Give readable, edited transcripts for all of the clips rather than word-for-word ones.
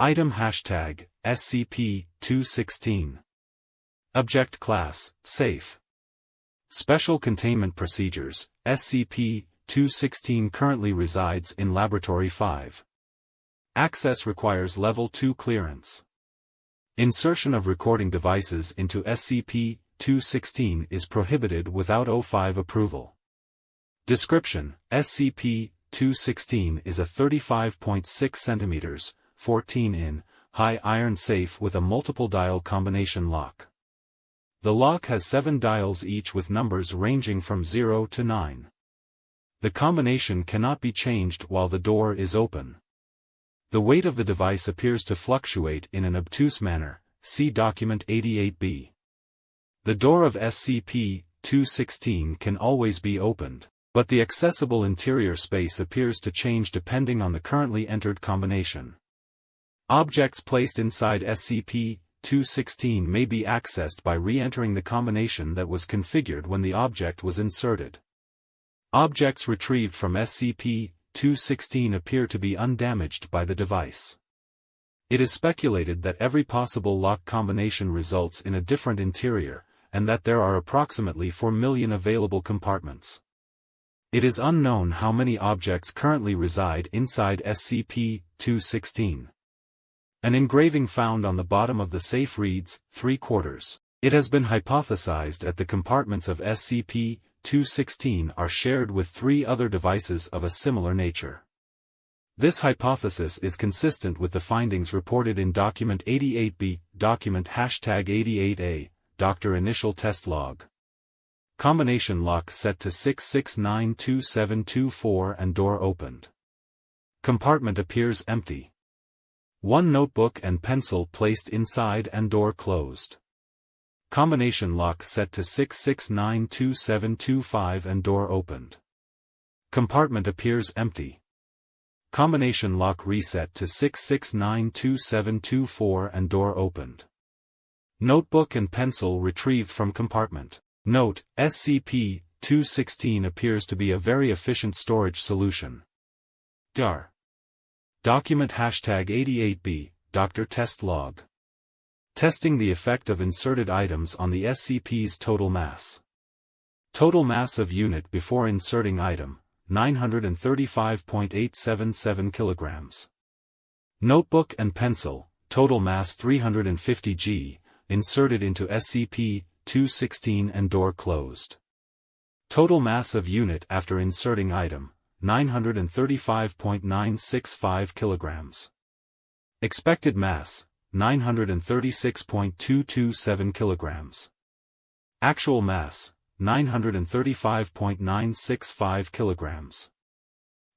Item hashtag, SCP-216. Object Class, Safe. Special Containment Procedures, SCP-216 currently resides in Laboratory 5. Access requires Level 2 clearance. Insertion of recording devices into SCP-216 is prohibited without O5 approval. Description: SCP-216 is a 35.6 cm, 14 in, high iron safe with a multiple dial combination lock. The lock has 7 dials each with numbers ranging from 0 to 9. The combination cannot be changed while the door is open. The weight of the device appears to fluctuate in an obtuse manner, see Document 88B. The door of SCP-216 can always be opened, but the accessible interior space appears to change depending on the currently entered combination. Objects placed inside SCP-216 may be accessed by re-entering the combination that was configured when the object was inserted. Objects retrieved from SCP-216 appear to be undamaged by the device. It is speculated that every possible lock combination results in a different interior, and that there are approximately 4 million available compartments. It is unknown how many objects currently reside inside SCP-216. An engraving found on the bottom of the safe reads, 3/4. It has been hypothesized that the compartments of SCP-216 are shared with 3 other devices of a similar nature. This hypothesis is consistent with the findings reported in Document 88B, Document hashtag 88A, Dr. Initial Test Log. Combination lock set to 6692724 and door opened. Compartment appears empty. 1 notebook and pencil placed inside and door closed. Combination lock set to 6692725 and door opened. Compartment appears empty. Combination lock reset to 6692724 and door opened. Notebook and pencil retrieved from compartment. Note: SCP-216 appears to be a very efficient storage solution. Dar. Document hashtag 88B, Dr. Test Log. Testing the effect of inserted items on the SCP's total mass. Total mass of unit before inserting item, 935.877 kg. Notebook and pencil, total mass 350 g, inserted into SCP-216 and door closed. Total mass of unit after inserting item, 935.965 kg. Expected mass, 936.227 kg. Actual mass, 935.965 kg.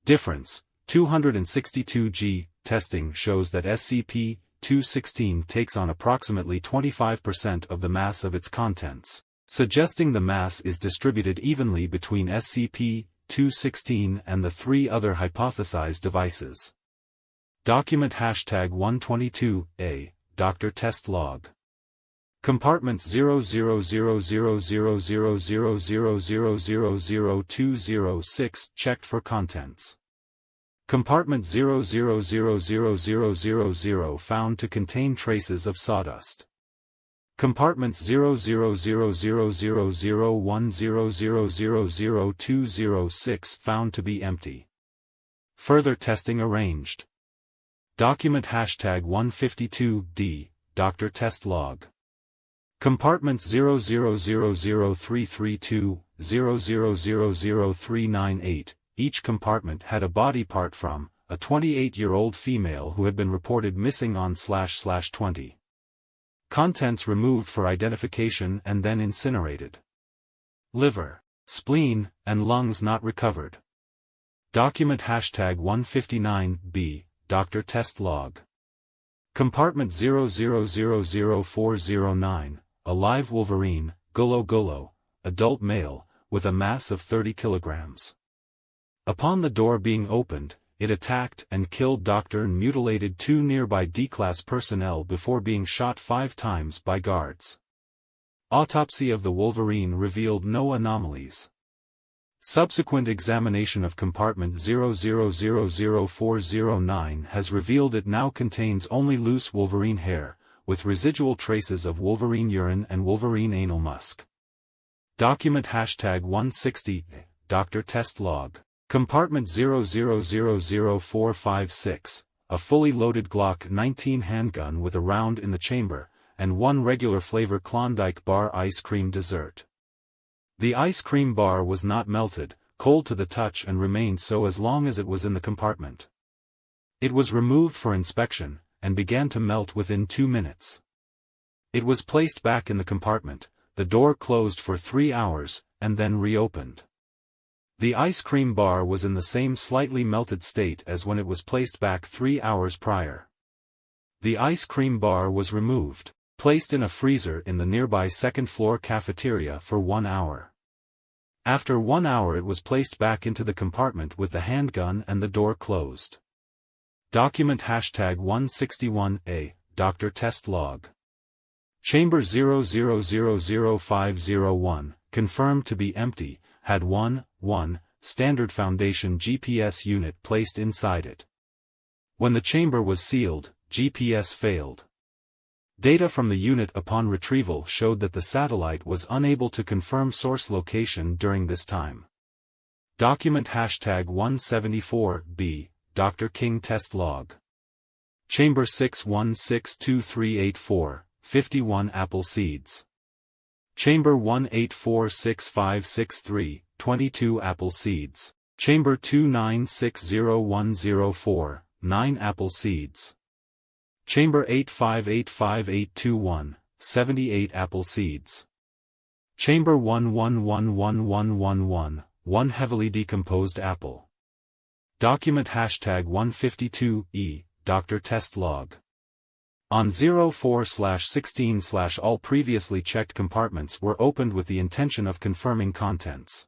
Difference, 262 g. Testing shows that SCP-216 takes on approximately 25% of the mass of its contents, suggesting the mass is distributed evenly between SCP-216 and the 3 other hypothesized devices. Document hashtag 122A, Dr. Test Log. Compartments 00000000000206 checked for contents. Compartment 00000000 found to contain traces of sawdust. Compartments 00000010000206 found to be empty. Further testing arranged. Document hashtag 152D, Dr. Test Log. Compartments 00000332, 00000398, each compartment had a body part from a 28-year-old female who had been reported missing on //20. Contents removed for identification and then incinerated. Liver, spleen, and lungs not recovered. Document hashtag 159B, Dr. Test Log. Compartment 00000409, a live wolverine, Gullo, adult male, with a mass of 30 kilograms. Upon the door being opened, it attacked and killed Dr. and mutilated 2 nearby D-Class personnel before being shot 5 times by guards. Autopsy of the wolverine revealed no anomalies. Subsequent examination of compartment 00000409 has revealed it now contains only loose wolverine hair, with residual traces of wolverine urine and wolverine anal musk. Document #160, Dr. Test Log. Compartment 00000456, a fully loaded Glock 19 handgun with a round in the chamber, and one regular flavor Klondike bar ice cream dessert. The ice cream bar was not melted, cold to the touch and remained so as long as it was in the compartment. It was removed for inspection, and began to melt within 2 minutes. It was placed back in the compartment, the door closed for 3 hours, and then reopened. The ice cream bar was in the same slightly melted state as when it was placed back 3 hours prior. The ice cream bar was removed, placed in a freezer in the nearby second-floor cafeteria for 1 hour. After 1 hour it was placed back into the compartment with the handgun and the door closed. Document #161A, Dr. Test Log. Chamber 00000501, confirmed to be empty, had 1 standard foundation GPS unit placed inside it. When the chamber was sealed, GPS failed. Data from the unit upon retrieval showed that the satellite was unable to confirm source location during this time. Document #174B, Dr. King Test Log. Chamber 6162384, 51 apple seeds. Chamber 1846563, 22 apple seeds. Chamber 2960104, 9 apple seeds. Chamber 8585821, 78 apple seeds. Chamber 111111, 1 heavily decomposed apple. Document #152E, Dr. Test Log. On 04/16/ all previously checked compartments were opened with the intention of confirming contents.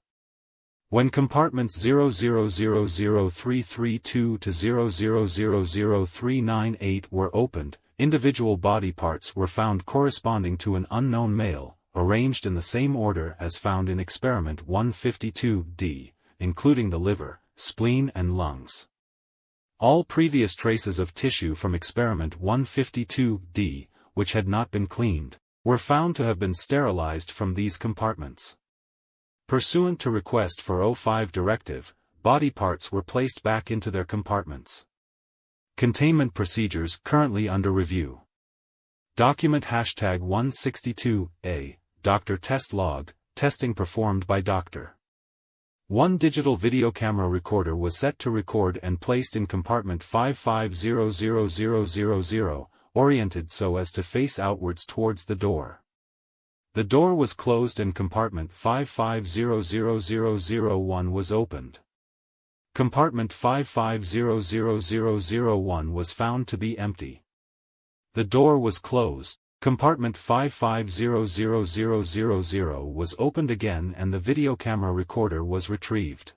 When compartments 00000332 to 00000398 were opened, individual body parts were found corresponding to an unknown male, arranged in the same order as found in experiment 152D, including the liver, spleen and lungs. All previous traces of tissue from experiment 152D, which had not been cleaned, were found to have been sterilized from these compartments. Pursuant to request for 05 directive, body parts were placed back into their compartments. Containment procedures currently under review. Document #162A, Dr. Test Log, testing performed by Dr. One digital video camera recorder was set to record and placed in compartment 55000000, oriented so as to face outwards towards the door. The door was closed and compartment 55000001 was opened. Compartment 55000001 was found to be empty. The door was closed. Compartment 55000000 was opened again and the video camera recorder was retrieved.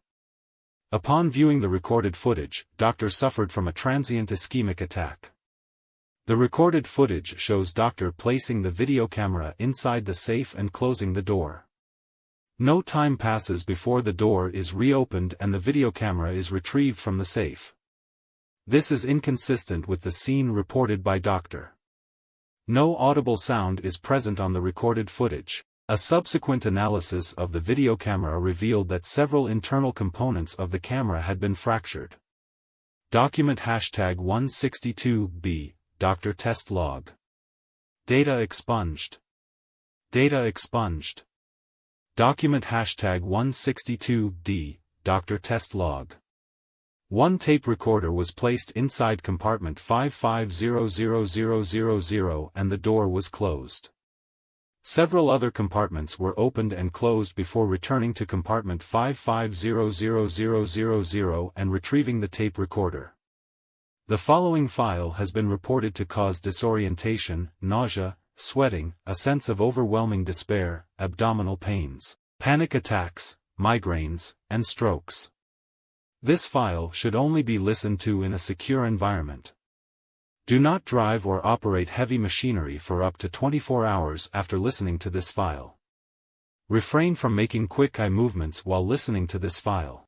Upon viewing the recorded footage, Doctor suffered from a transient ischemic attack. The recorded footage shows Doctor placing the video camera inside the safe and closing the door. No time passes before the door is reopened and the video camera is retrieved from the safe. This is inconsistent with the scene reported by Doctor. No audible sound is present on the recorded footage. A subsequent analysis of the video camera revealed that several internal components of the camera had been fractured. Document #162B, Dr. Test Log. Data expunged. Data expunged. Document #162D, Dr. Test Log. One tape recorder was placed inside compartment 550000 and the door was closed. Several other compartments were opened and closed before returning to compartment 550000 and retrieving the tape recorder. The following file has been reported to cause disorientation, nausea, sweating, a sense of overwhelming despair, abdominal pains, panic attacks, migraines, and strokes. This file should only be listened to in a secure environment. Do not drive or operate heavy machinery for up to 24 hours after listening to this file. Refrain from making quick eye movements while listening to this file.